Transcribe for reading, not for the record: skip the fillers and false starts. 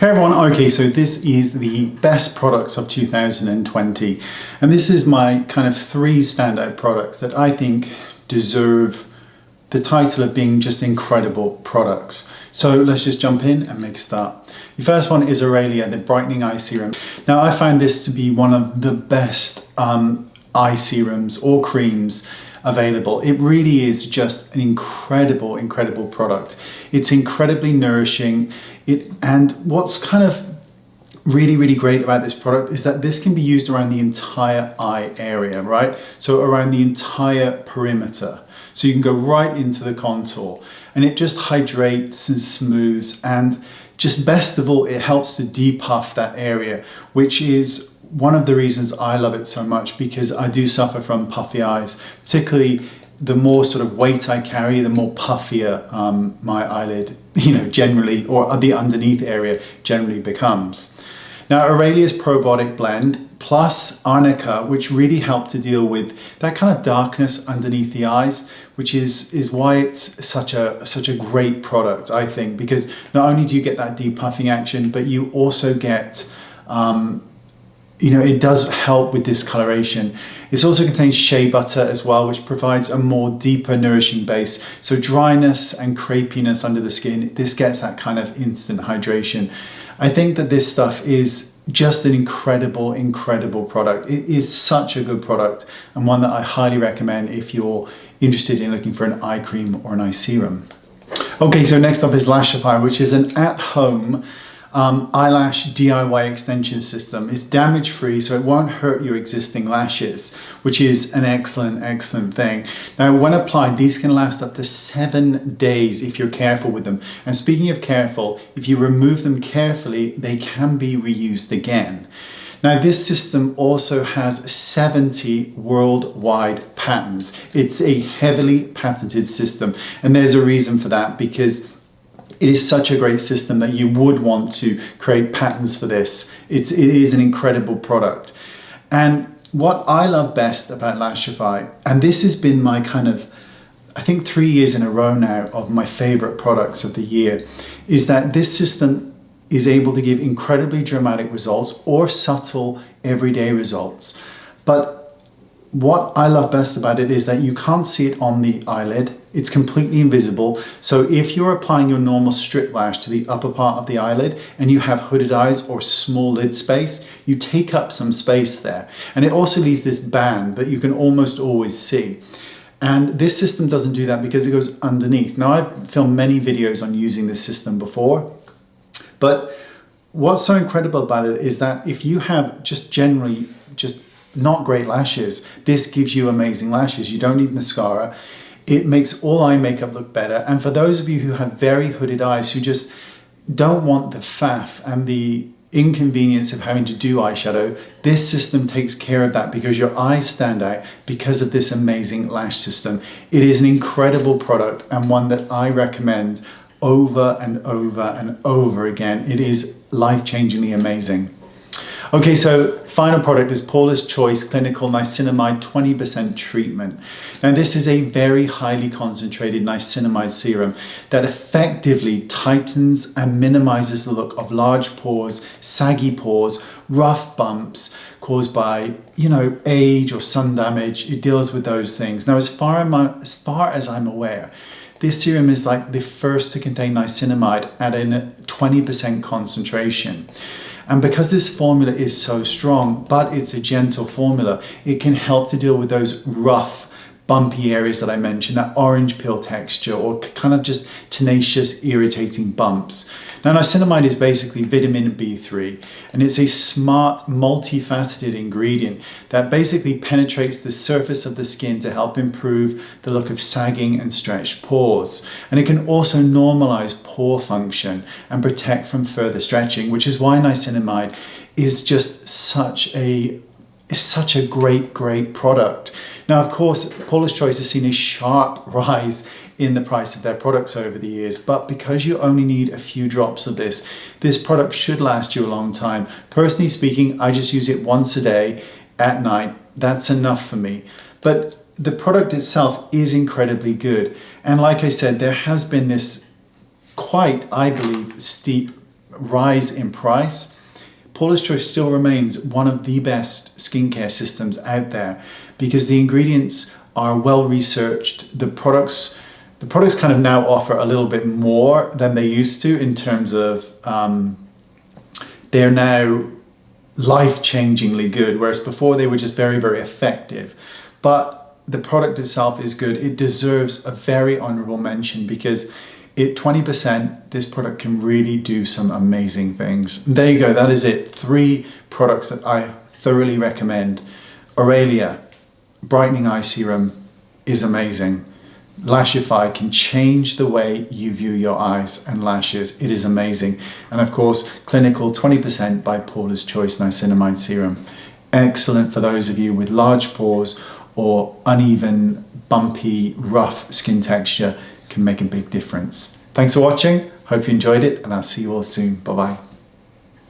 Hey everyone, okay, so this is the best products of 2020, and this is my kind of 3 standout products that I think deserve the title of being just incredible products. So let's just jump in and make a start. The first one is Aurelia, the Brightening Eye Serum. Now I found this to be one of the best eye serums or creams available. It really is just an incredible product. It's incredibly nourishing. And what's kind of really great about this product is that this can be used around the entire eye area, right? So around the entire perimeter. So you can go right into the contour, and it just hydrates and smooths, and just best of all, it helps to depuff that area, which is one of the reasons I love it so much, because I do suffer from puffy eyes. Particularly the more sort of weight I carry, the more puffier my eyelid, generally, or the underneath area generally becomes. Now Aurelia's probiotic blend plus arnica, which really help to deal with that kind of darkness underneath the eyes, which is why it's such a great product, I think, because not only do you get that depuffing action, but you also get it does help with discoloration. It also contains shea butter as well, which provides a more deeper nourishing base. So dryness and crepiness under the skin, this gets that kind of instant hydration. I think that this stuff is just an incredible product. It is such a good product, and one that I highly recommend if you're interested in looking for an eye cream or an eye serum. Okay, so next up is Lashify, which is an at-home eyelash DIY extension system. It's damage free, so it won't hurt your existing lashes, which is an excellent thing. Now when applied, these can last up to 7 days if you're careful with them. And speaking of careful, if you remove them carefully, they can be reused again. Now this system also has 70 worldwide patents. It's a heavily patented system, and there's a reason for that, because it is such a great system that you would want to create patents for this. It is an incredible product. And what I love best about Lashify, and this has been my kind of, I think 3 years in a row now of my favorite products of the year, is that this system is able to give incredibly dramatic results or subtle everyday results. But what I love best about it is that you can't see it on the eyelid. It's completely invisible. So if you're applying your normal strip lash to the upper part of the eyelid and you have hooded eyes or small lid space, you take up some space there. And it also leaves this band that you can almost always see. And this system doesn't do that because it goes underneath. Now I've filmed many videos on using this system before, but what's so incredible about it is that if you have generally not great lashes, this gives you amazing lashes. You don't need mascara. It makes all eye makeup look better. And for those of you who have very hooded eyes, who just don't want the faff and the inconvenience of having to do eyeshadow, this system takes care of that, because your eyes stand out because of this amazing lash system. It is an incredible product, and one that I recommend over and over again. It is life-changingly amazing. Okay, so final product is Paula's Choice Clinical Niacinamide 20% Treatment. Now this is a very highly concentrated niacinamide serum that effectively tightens and minimizes the look of large pores, saggy pores, rough bumps caused by, age or sun damage. It deals with those things. Now as far as I'm aware, this serum is like the first to contain niacinamide at a 20% concentration. And because this formula is so strong, but it's a gentle formula, it can help to deal with those rough, bumpy areas that I mentioned, that orange peel texture, or kind of just tenacious, irritating bumps. Now, niacinamide is basically vitamin B3, and it's a smart, multifaceted ingredient that basically penetrates the surface of the skin to help improve the look of sagging and stretched pores. And it can also normalize pore function and protect from further stretching, which is why niacinamide is just such a great product. Now, of course, Paula's Choice has seen a sharp rise in the price of their products over the years, but because you only need a few drops of this product should last you a long time. Personally speaking, I just use it once a day at night. That's enough for me. But the product itself is incredibly good. And like I said, there has been this quite, I believe, steep rise in price, Paula's Choice still remains one of the best skincare systems out there because the ingredients are well researched. The products kind of now offer a little bit more than they used to in terms of they're now life-changingly good, whereas before they were just very, very effective. But the product itself is good. It deserves a very honorable mention because at 20%, this product can really do some amazing things. There you go, that is it. 3 products that I thoroughly recommend. Aurelia Brightening Eye Serum is amazing. Lashify can change the way you view your eyes and lashes. It is amazing. And of course, Clinical 20% by Paula's Choice Niacinamide Serum. Excellent for those of you with large pores or uneven, bumpy, rough skin texture. Can make a big difference. Thanks for watching. Hope you enjoyed it, and I'll see you all soon. Bye-bye.